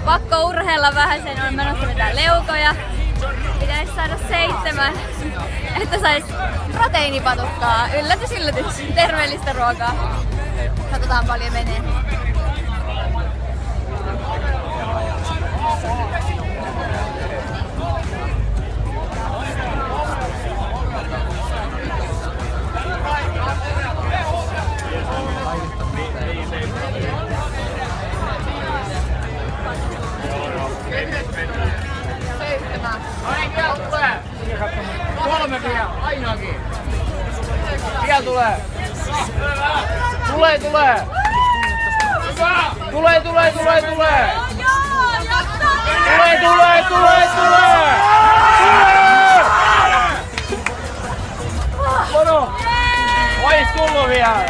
Pakko urheilla vähän, sen on menossa vetää leukoja. Pitäisi saada 7, että sais proteiinipatukkaa. Yllätys, yllätys. Terveellistä ruokaa. Katsotaan paljon menee. Kolme vielä, ainakin. Vielä tulee. Tulee. Tulee. Mono. Ois tullut vielä.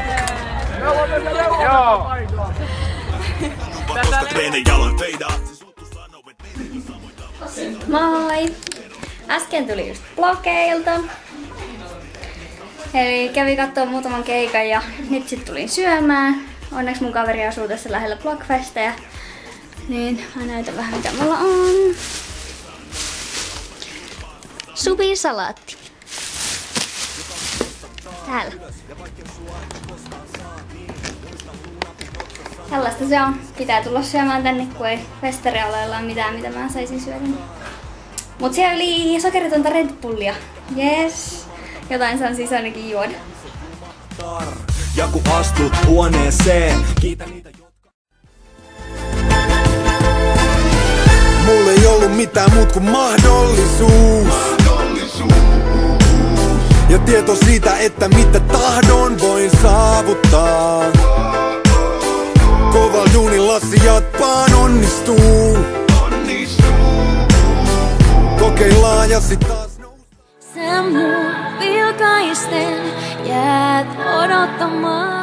Joo. Moi! Äsken tuli just blogeilta. Eli kävi kattoo muutaman keikan ja nyt sit tulin syömään. Onneksi mun kaveri asuu tässä lähellä Blockfesteja. Niin mä näytän vähän mitä mulla on. Subisalaatti. Täällä. Tällaista se on. Pitää tulla syömään tänne, kun ei festarialueella ole mitään, mitä mä saisin syödä. Mut siellä oli sokeritonta Red Bullia. Yes. Jotain saan siis ainakin juoda. Ja kun astut huoneeseen, kiitä niitä, jotka... Mulla ei ollut mitään muut kuin mahdollisuus. Ja tieto siitä, että mitä tahdon voin saavuttaa. Koval duunilla sijatpaan onnistuu. Kokeillaan ja sit taas sä mun vilkaisten jäät odottamaan.